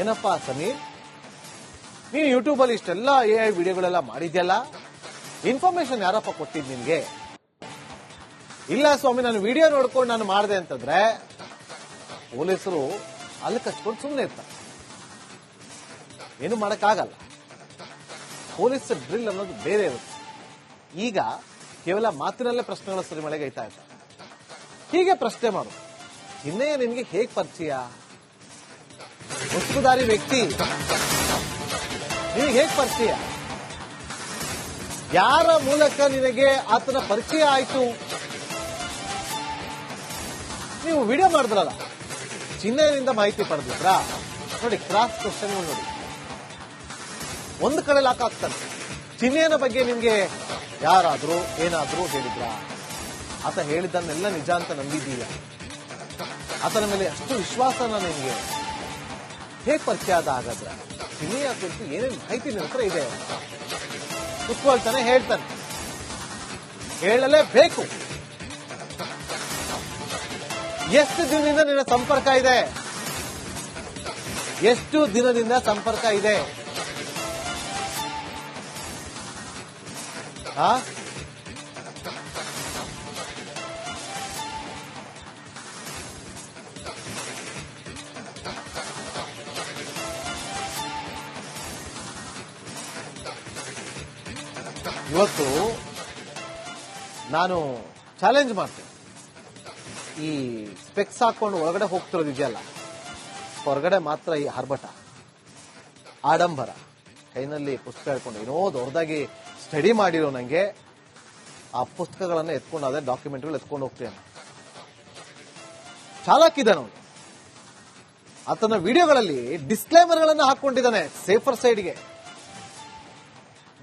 ಏನಪ್ಪಾ ಸಮೀರ್, ನೀನು ಯೂಟ್ಯೂಬ್ ಅಲ್ಲಿ ಇಷ್ಟೆಲ್ಲ AI ವಿಡಿಯೋಗಳೆಲ್ಲ ಮಾಡಿದ್ಯಲ್ಲ, ಇನ್ಫಾರ್ಮೇಶನ್ ಯಾರಪ್ಪ ಕೊಟ್ಟಿದ್ ನಿನ್ಗೆ? ಇಲ್ಲ ಸ್ವಾಮಿ, ನಾನು ವಿಡಿಯೋ ನೋಡ್ಕೊಂಡು ನಾನು ಮಾಡಿದೆ ಅಂತಂದ್ರೆ ಪೊಲೀಸರು ಅಲ್ಲಿ ಕಚ್ಕೊಂಡು ಸುಮ್ಮನೆ ಇರ್ತಾರೆ, ಏನು ಮಾಡಕ್ಕಾಗಲ್ಲ. ಪೊಲೀಸ್ ಡ್ರಿಲ್ ಅನ್ನೋದು ಬೇರೆ ಇರುತ್ತೆ. ಈಗ ಕೇವಲ ಮಾತಿನಲ್ಲೇ ಪ್ರಶ್ನೆಗಳ ಸುರಿಮಳೆಗೈತಾ ಇದ್ದಾರೆ. ಹೀಗೆ ಪ್ರಶ್ನೆ ಮಾಡು, ಚಿನ್ನಯ್ಯ ನಿನ್ಗೆ ಹೇಗ್ ಪರಿಚಯ? ಮುಸುಕುದಾರಿ ವ್ಯಕ್ತಿ ನಿನಗೆ ಹೇಗ್ ಪರಿಚಯ? ಯಾರ ಮೂಲಕ ನಿನಗೆ ಆತನ ಪರಿಚಯ ಆಯ್ತು? ನೀವು ವಿಡಿಯೋ ಮಾಡಿದ್ರಲ್ಲ, ಚಿನ್ನಯ್ಯನಿಂದ ಮಾಹಿತಿ ಪಡೆದಿದ್ರಾ? ನೋಡಿ, ಕ್ರಾಸ್ ಕ್ವಶನ್ ನೋಡಿ, ಒಂದು ಕಡೆ ಲಾಕ್ ಆಗ್ತಾನೆ. ಚಿನ್ನಯ್ಯನ ಬಗ್ಗೆ ನಿಮ್ಗೆ ಯಾರಾದ್ರೂ ಏನಾದ್ರೂ ಹೇಳಿದ್ರ? ಆತ ಹೇಳಿದ್ದನ್ನೆಲ್ಲ ನಿಜ ಅಂತ ನಂಬಿದೀಯ? ಆತನ ಮೇಲೆ ಅಷ್ಟು ವಿಶ್ವಾಸನ ನಿನ್ಗೆ ಹೇಗ್ ಪರಿಚಯ ಆದ? ಹಾಗಾದ್ರೆ ಚಿನ್ನಯ್ಯ ಕುರಿತು ಏನೇನು ಮಾಹಿತಿ ನಿನ್ನ ಹತ್ರ ಇದೆ? ಕುತ್ಕೊಳ್ತಾನೆ, ಹೇಳ್ತಾನೆ, ಹೇಳಲೇಬೇಕು. ಎಷ್ಟು ದಿನದಿಂದ ನಿನ್ನ ಸಂಪರ್ಕ ಇದೆ? ಎಷ್ಟು ದಿನದಿಂದ ಸಂಪರ್ಕ ಇದೆ? ಇವತ್ತು ನಾನು ಚಾಲೆಂಜ್ ಮಾಡ್ತೇನೆ. ಈ ಸ್ಪೆಕ್ಸ್ ಹಾಕೊಂಡು ಒಳಗಡೆ ಹೋಗ್ತಿರೋದಿದೆಯಲ್ಲ, ಹೊರಗಡೆ ಮಾತ್ರ ಈ ಹರ್ಬಟ, ಆಡಂಬರ, ಕೈನಲ್ಲಿ ಪುಸ್ತಕ ಹಿಡ್ಕೊಂಡು ಏನೋ ದೊಡ್ಡದಾಗಿ ಸ್ಟಡಿ ಮಾಡಿರೋ ನಂಗೆ ಆ ಪುಸ್ತಕಗಳನ್ನ ಎತ್ಕೊಂಡು, ಅದೇ ಡಾಕ್ಯುಮೆಂಟ್ಗಳು ಎತ್ಕೊಂಡು ಹೋಗ್ತೇನೆ. ಚಾಲಾಕಿದ್ದಾನೆ ಅವನು. ಆತನ ವಿಡಿಯೋಗಳಲ್ಲಿ ಡಿಸ್ಕ್ಲೇಮರ್ಗಳನ್ನು ಹಾಕೊಂಡಿದ್ದಾನೆ. ಸೇಫರ್ ಸೈಡ್ಗೆ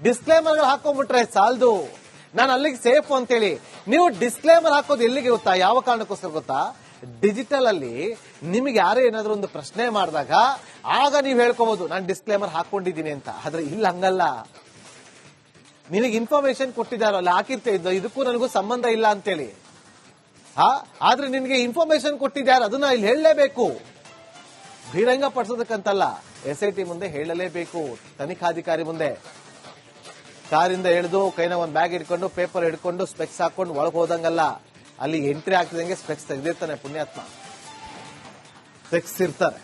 ಡಿಸ್ಕ್ಲೇಮರ್ಗಳು ಹಾಕೊಂಡ್ಬಿಟ್ರೆ ಸಾಲದು, ನಾನು ಅಲ್ಲಿಗೆ ಸೇಫ್ ಅಂತೇಳಿ. ನೀವು ಡಿಸ್ಕ್ಲೇಮರ್ ಹಾಕೋದು ಎಲ್ಲಿಗೆ ಗೊತ್ತಾ? ಯಾವ ಕಾರಣಕ್ಕೋಸ್ಕರ ಗೊತ್ತಾ? ಡಿಜಿಟಲ್ ಅಲ್ಲಿ ನಿಮಗೆ ಯಾರೇ ಏನಾದ್ರೂ ಒಂದು ಪ್ರಶ್ನೆ ಮಾಡಿದಾಗ ಆಗ ನೀವು ಹೇಳ್ಕೋಬಹುದು ನಾನು ಡಿಸ್ಕ್ಲೇಮರ್ ಹಾಕೊಂಡಿದ್ದೀನಿ ಅಂತ. ಆದ್ರೆ ಇಲ್ಲಿ ಹಂಗಲ್ಲ. ನಿನಗೆ ಇನ್ಫಾರ್ಮೇಶನ್ ಕೊಟ್ಟಿದ್ದಾರಲ್ಲ, ಹಾಕಿರ್ತಾ ಇದ್ದು ಇದಕ್ಕೂ ನನಗೂ ಸಂಬಂಧ ಇಲ್ಲ ಅಂತೇಳಿ. ಆದ್ರೆ ನಿನಗೆ ಇನ್ಫಾರ್ಮೇಶನ್ ಕೊಟ್ಟಿದ್ದಾರೆ, ಅದನ್ನ ಇಲ್ಲಿ ಹೇಳಲೇಬೇಕು. ಬಹಿರಂಗ ಪಡಿಸೋದಕ್ಕಂತಲ್ಲ, SIT ಮುಂದೆ ಹೇಳಲೇಬೇಕು. ತನಿಖಾಧಿಕಾರಿ ಮುಂದೆ ಕಾರಿಂದ ಎಳೆದು ಕೈನ ಒಂದು ಬ್ಯಾಗ್ ಹಿಡ್ಕೊಂಡು ಪೇಪರ್ ಹಿಡ್ಕೊಂಡು ಸ್ಪೆಕ್ಸ್ ಹಾಕೊಂಡು ಒಳಗೆ ಹೋದಂಗಲ್ಲ, ಅಲ್ಲಿ ಎಂಟ್ರಿ ಆಗ್ತಿದಂಗೆ ಸ್ಪೆಕ್ಸ್ ತೆಗೆದಿರ್ತಾನೆ ಪುಣ್ಯಾತ್ಮ. ಸ್ಪೆಕ್ಸ್ ಇರ್ತಾರೆ.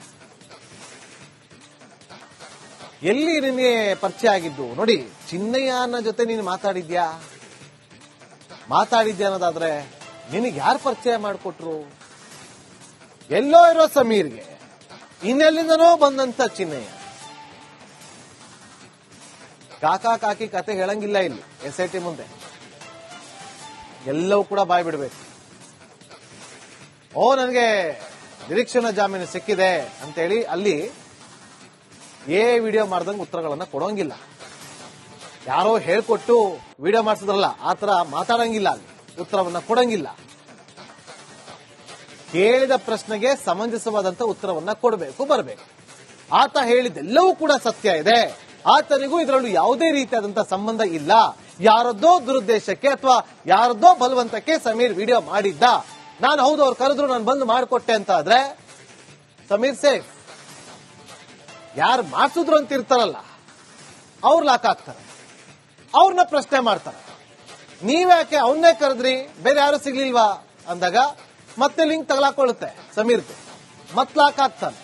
ಎಲ್ಲಿ ನಿನಗೆ ಪರಿಚಯ ಆಗಿದ್ದು? ನೋಡಿ, ಚಿನ್ನಯ್ಯನ ಜೊತೆ ನೀನು ಮಾತಾಡಿದ್ಯಾ ಅನ್ನೋದಾದ್ರೆ ನಿನಗೆ ಯಾರು ಪರಿಚಯ ಮಾಡಿಕೊಟ್ರು? ಎಲ್ಲೋ ಇರೋ ಸಮೀರ್ಗೆ ಇನ್ನೆಲ್ಲಿಂದನೋ ಬಂದಂತ ಚಿನ್ನಯ್ಯ. ಕಾಕಾ ಕಾಕಿ ಕತೆ ಹೇಳಂಗಿಲ್ಲ ಇಲ್ಲಿ SIT ಮುಂದೆ. ಎಲ್ಲವೂ ಕೂಡ ಬಾಯ್ ಬಿಡಬೇಕು. ನನಗೆ ನಿರೀಕ್ಷಣಾ ಜಾಮೀನು ಸಿಕ್ಕಿದೆ ಅಂತೇಳಿ ಅಲ್ಲಿ ವಿಡಿಯೋ ಮಾಡ್ದಂಗೆ ಉತ್ತರಗಳನ್ನ ಕೊಡೋಂಗಿಲ್ಲ. ಯಾರೋ ಹೇಳ್ಕೊಟ್ಟು ವಿಡಿಯೋ ಮಾಡಿಸಿದ್ರಲ್ಲ, ಆತರ ಮಾತಾಡಂಗಿಲ್ಲ, ಅಲ್ಲಿ ಉತ್ತರವನ್ನ ಕೊಡಂಗಿಲ್ಲ. ಕೇಳಿದ ಪ್ರಶ್ನೆಗೆ ಸಮಂಜಸವಾದಂತ ಉತ್ತರವನ್ನ ಕೊಡಬೇಕು, ಬರಬೇಕು. ಆತ ಹೇಳಿದ್ದೆಲ್ಲವೂ ಕೂಡ ಸತ್ಯ ಇದೆ. ಆತನಿಗೂ ಇದರಲ್ಲೂ ಯಾವುದೇ ರೀತಿಯಾದಂತ ಸಂಬಂಧ ಇಲ್ಲ. ಯಾರದ್ದೋ ದುರುದ್ದೇಶಕ್ಕೆ ಅಥವಾ ಯಾರದ್ದೋ ಬಲವಂತಕ್ಕೆ ಸಮೀರ್ ವಿಡಿಯೋ ಮಾಡಿದ್ದ. ನಾನು ಹೌದು, ಅವ್ರು ಕರೆದ್ರು, ನಾನು ಬಂದು ಮಾಡಿಕೊಟ್ಟೆ ಅಂತ ಆದ್ರೆ ಸಮೀರ್ ಸೇಫ್. ಯಾರು ಮಾಡಿಸಿದ್ರು ಅಂತ ಇರ್ತಾರಲ್ಲ, ಅವ್ರು ಲಾಕ್ ಆಗ್ತಾರೆ, ಅವ್ರನ್ನ ಪ್ರಶ್ನೆ ಮಾಡ್ತಾರೆ. ನೀವ್ಯಾಕೆ ಅವನ್ನೇ ಕರೆದ್ರಿ, ಬೇರೆ ಯಾರು ಸಿಗ್ಲಿಲ್ವಾ ಅಂದಾಗ ಮತ್ತೆ ಲಿಂಕ್ ತಗಲಾಕೊಳ್ಳುತ್ತೆ ಸಮೀರ್ದು, ಮತ್ ಲಾಕ್ ಆಗ್ತಾನೆ.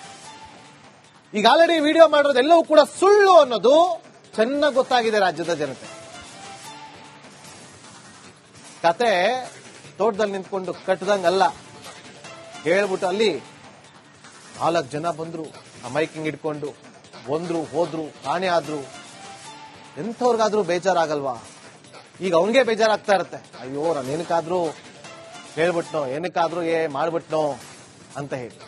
ಈಗ ಆಲ್ರೆಡಿ ವಿಡಿಯೋ ಮಾಡೋದೆಲ್ಲವೂ ಕೂಡ ಸುಳ್ಳು ಅನ್ನೋದು ಚೆನ್ನಾಗಿ ಗೊತ್ತಾಗಿದೆ ರಾಜ್ಯದ ಜನತೆ. ಕತೆ ತೋಟದಲ್ಲಿ ನಿಂತ್ಕೊಂಡು ಕಟ್ಟದಂಗಲ್ಲ. ಹೇಳ್ಬಿಟ್ಟು ಅಲ್ಲಿ 4 ಜನ ಬಂದ್ರು, ಆ ಮೈಕಿಂಗ್ ಇಟ್ಕೊಂಡು ಬಂದ್ರು, ಹೋದ್ರು, ಕಾಣೆ ಆದ್ರು. ಎಂಥವ್ರಿಗಾದ್ರೂ ಬೇಜಾರಾಗಲ್ವಾ? ಈಗ ಅವನಿಗೆ ಬೇಜಾರಾಗ್ತಾ ಇರುತ್ತೆ. ಅಯ್ಯೋ, ನಾನು ಏನಕ್ಕಾದ್ರೂ ಹೇಳ್ಬಿಟ್ನೋ, ಏನಕ್ಕಾದ್ರೂ ಮಾಡ್ಬಿಟ್ನೋ ಅಂತ ಹೇಳಿ.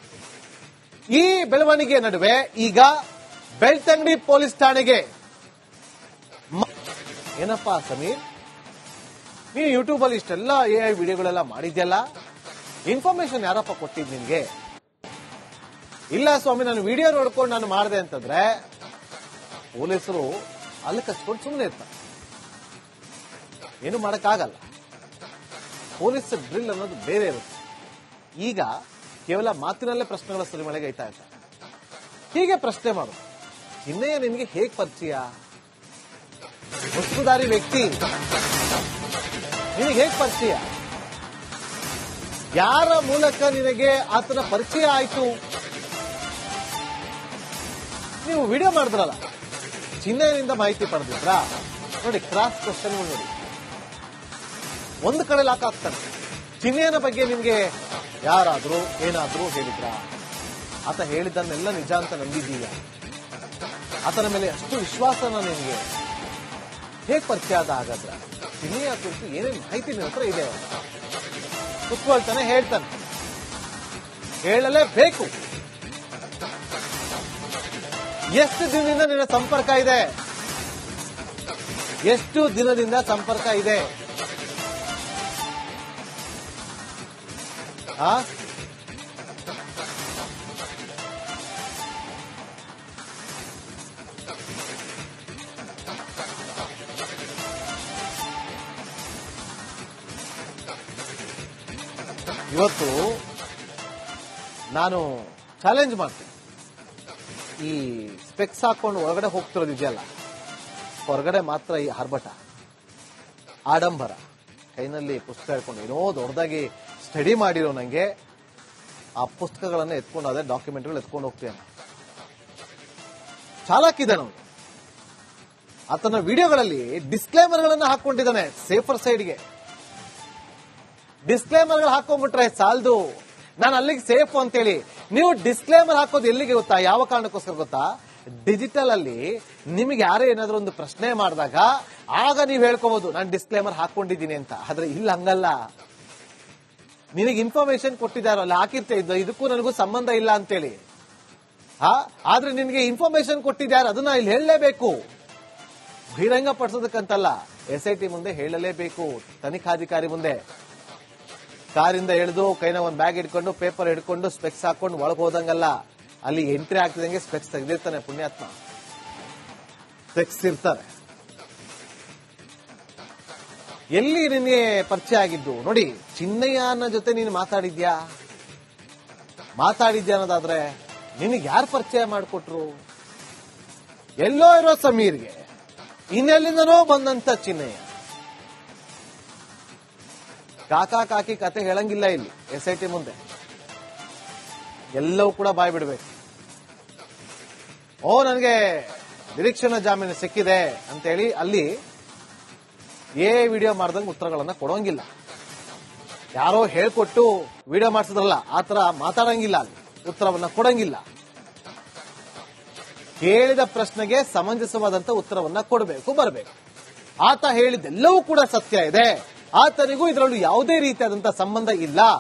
ಈ ಬೆಳವಣಿಗೆ ನಡುವೆ ಈಗ ಬೆಳ್ತಂಗಡಿ ಪೊಲೀಸ್ ಠಾಣೆಗೆ ಏನಪ್ಪಾ ಸಮೀರ್, ನೀನು ಯೂಟ್ಯೂಬ್ ಅಲ್ಲಿ ಇಷ್ಟೆಲ್ಲ AI ವಿಡಿಯೋಗಳೆಲ್ಲ ಮಾಡಿದ್ಯಲ್ಲ, ಇನ್ಫಾರ್ಮೇಶನ್ ಯಾರಪ್ಪ ಕೊಟ್ಟಿದ್ ನಿನ್ಗೆ? ಇಲ್ಲ ಸ್ವಾಮಿ, ನಾನು ವಿಡಿಯೋ ನೋಡ್ಕೊಂಡು ನಾನು ಮಾಡಿದೆ ಅಂತಂದ್ರೆ ಪೊಲೀಸರು ಅಲ್ಲಿ ಕಚ್ಕೊಂಡು ಸುಮ್ಮನೆ ಇರ್ತಾರೆ, ಏನು ಮಾಡಕ್ಕಾಗಲ್ಲ. ಪೊಲೀಸ್ ಡ್ರಿಲ್ ಅನ್ನೋದು ಬೇರೆ ಇರುತ್ತೆ. ಈಗ ಕೇವಲ ಮಾತಿನಲ್ಲೇ ಪ್ರಶ್ನೆಗಳ ಸುರಿಮಳೆಗೈತಾ ಇದ್ದಾರೆ. ಹೀಗೆ ಪ್ರಶ್ನೆ ಮಾಡು. ಚಿನ್ನಯ್ಯ ನಿನಗೆ ಹೇಗ್ ಪರಿಚಯ? ವಸ್ತುದಾರಿ ವ್ಯಕ್ತಿ ನಿನಗೆ ಹೇಗ್ ಪರಿಚಯ? ಯಾರ ಮೂಲಕ ನಿನಗೆ ಆತನ ಪರಿಚಯ ಆಯ್ತು? ನೀವು ವಿಡಿಯೋ ಮಾಡಿದ್ರಲ್ಲ, ಚಿನ್ನಯ್ಯನಿಂದ ಮಾಹಿತಿ ಪಡೆದಿದ್ರಾ? ನೋಡಿ, ಕ್ರಾಸ್ ಕ್ವಶನ್ ನೋಡಿ. ಒಂದು ಕಡೆ ಲಾಕ್ ಆಗ್ತಾನೆ. ಚಿನ್ನಯ್ಯನ ಬಗ್ಗೆ ನಿಮ್ಗೆ ಯಾರಾದ್ರೂ ಏನಾದ್ರೂ ಹೇಳಿದ್ರ? ಆತ ಹೇಳಿದ್ದನ್ನೆಲ್ಲ ನಿಜ ಅಂತ ನಂಬಿದ್ದೀಯ? ಆತನ ಮೇಲೆ ಅಷ್ಟು ವಿಶ್ವಾಸನ ನಿನಗೆ ಹೇಗ್ ಪರಿಚಯ ಆದ? ಹಾಗಾದ್ರೆ ಚಿನ್ನಯ್ಯ ಕುರಿತು ಏನೇನು ಮಾಹಿತಿ ನಿನ್ನ ಹತ್ರ ಇದೆ? ಕುತ್ಕೊಳ್ತಾನೆ, ಹೇಳ್ತಾನೆ, ಹೇಳಲೇಬೇಕು. ಎಷ್ಟು ದಿನದಿಂದ ನಿನ್ನ ಸಂಪರ್ಕ ಇದೆ? ಎಷ್ಟು ದಿನದಿಂದ ಸಂಪರ್ಕ ಇದೆ? ಇವತ್ತು ನಾನು ಚಾಲೆಂಜ್ ಮಾಡ್ತೀನಿ. ಈ ಸ್ಪೆಕ್ಸ್ ಹಾಕೊಂಡು ಹೊರಗಡೆ ಹೋಗ್ತಿರೋದಿದೆಯಲ್ಲ, ಹೊರಗಡೆ ಮಾತ್ರ ಈ ಆರ್ಭಟ, ಆಡಂಬರ, ಕೈನಲ್ಲಿ ಪುಸ್ತಕ ಹಿಡ್ಕೊಂಡು ಏನೋ ದೊಡ್ಡದಾಗಿ ಸ್ಟಡಿ ಮಾಡಿರೋ ನಂಗೆ ಆ ಪುಸ್ತಕಗಳನ್ನ ಎತ್ಕೊಂಡು, ಅದೇ ಡಾಕ್ಯುಮೆಂಟ್ಗಳು ಎತ್ಕೊಂಡು ಹೋಗ್ತೇನೆ. ಚಾಲಾಕಿದ್ದಾನೆ ಅವನು. ಆತನ ವಿಡಿಯೋಗಳಲ್ಲಿ ಡಿಸ್ಕ್ಲೇಮರ್ಗಳನ್ನ ಹಾಕೊಂಡಿದ್ದಾನೆ. ಸೇಫರ್ ಸೈಡ್ಗೆ ಡಿಸ್ಕ್ಲೇಮರ್ಗಳು ಹಾಕೊಂಡ್ಬಿಟ್ರೆ ಸಾಲದು. ನಾನು ಅಲ್ಲಿಗೆ ಸೇಫ್ ಅಂತೇಳಿ. ನೀವು ಡಿಸ್ಕ್ಲೇಮರ್ ಹಾಕೋದು ಎಲ್ಲಿಗೆ ಗೊತ್ತಾ? ಯಾವ ಕಾರಣಕ್ಕೋಸ್ಕರ ಗೊತ್ತಾ? ಡಿಜಿಟಲ್ ಅಲ್ಲಿ ನಿಮಗೆ ಯಾರೇ ಏನಾದ್ರೂ ಒಂದು ಪ್ರಶ್ನೆ ಮಾಡಿದಾಗ ಆಗ ನೀವು ಹೇಳ್ಕೋಬಹುದು ನಾನು ಡಿಸ್ಕ್ಲೇಮರ್ ಹಾಕೊಂಡಿದ್ದೀನಿ ಅಂತ. ಆದ್ರೆ ಇಲ್ಲಿ ಹಂಗಲ್ಲ. ನಿನಗೆ ಇನ್ಫಾರ್ಮೇಶನ್ ಕೊಟ್ಟಿದ್ದಾರಲ್ಲ, ಹಾಕಿರ್ತಾ ಇದ್ದ ಇದಕ್ಕೂ ನನಗೂ ಸಂಬಂಧ ಇಲ್ಲ ಅಂತೇಳಿ. ಆದ್ರೆ ನಿನಗೆ ಇನ್ಫಾರ್ಮೇಶನ್ ಕೊಟ್ಟಿದ್ದಾರೆ, ಅದನ್ನ ಇಲ್ಲಿ ಹೇಳಲೇಬೇಕು. ಬಹಿರಂಗ ಪಡಿಸೋದಕ್ಕಂತಲ್ಲ, SIT ಮುಂದೆ ಹೇಳಲೇಬೇಕು. ತನಿಖಾಧಿಕಾರಿ ಮುಂದೆ ಕಾರಿಂದ ಎಳೆದು ಕೈನ ಒಂದು ಬ್ಯಾಗ್ ಹಿಡ್ಕೊಂಡು ಪೇಪರ್ ಹಿಡ್ಕೊಂಡು ಸ್ಪೆಕ್ಸ್ ಹಾಕೊಂಡು ಒಳಗೆ ಹೋದಂಗಲ್ಲ. ಅಲ್ಲಿ ಎಂಟ್ರಿ ಆಗ್ತಿದಂಗೆ ಸ್ಪೆಕ್ಸ್ ತೆಗೆದಿರ್ತಾನೆ ಪುಣ್ಯಾತ್ಮ. ಸ್ಪೆಕ್ಸ್ ಇರ್ತಾರೆ. ಎಲ್ಲಿ ನಿನ್ನೆ ಪರಿಚಯ ಆಗಿದ್ದು? ನೋಡಿ, ಚಿನ್ನಯ್ಯನ ಜೊತೆ ನೀನು ಮಾತಾಡಿದ್ಯಾ ಅನ್ನೋದಾದ್ರೆ ನಿನಗೆ ಯಾರು ಪರಿಚಯ ಮಾಡಿಕೊಟ್ರು? ಎಲ್ಲೋ ಇರೋ ಸಮೀರ್ಗೆ ಇನ್ನೆಲ್ಲಿಂದನೋ ಬಂದಂತ ಚಿನ್ನಯ್ಯ. ಕಾಕಾ ಕಾಕಿ ಕತೆ ಹೇಳಂಗಿಲ್ಲ ಇಲ್ಲಿ SIT ಮುಂದೆ. ಎಲ್ಲವೂ ಕೂಡ ಬಾಯ್ ಬಿಡ್ಬೇಕು. ನನಗೆ ನಿರೀಕ್ಷಣಾ ಜಾಮೀನು ಸಿಕ್ಕಿದೆ ಅಂತೇಳಿ ಅಲ್ಲಿ ವಿಡಿಯೋ ಮಾಡ್ದಂಗೆ ಉತ್ತರಗಳನ್ನ ಕೊಡೋಂಗಿಲ್ಲ. ಯಾರೋ ಹೇಳ್ಕೊಟ್ಟು ವಿಡಿಯೋ ಮಾಡಿಸಿದ್ರಲ್ಲ, ಆತರ ಮಾತಾಡಂಗಿಲ್ಲ, ಅಲ್ಲಿ ಉತ್ತರವನ್ನ ಕೊಡಂಗಿಲ್ಲ. ಕೇಳಿದ ಪ್ರಶ್ನೆಗೆ ಸಮಂಜಸವಾದಂತ ಉತ್ತರವನ್ನ ಕೊಡಬೇಕು, ಬರಬೇಕು. ಆತ ಹೇಳಿದ್ದೆಲ್ಲವೂ ಕೂಡ ಸತ್ಯ ಇದೆ. ಆತನಿಗೂ ಇದರಲ್ಲೂ ಯಾವುದೇ ರೀತಿಯಾದಂತಹ ಸಂಬಂಧ ಇಲ್ಲ.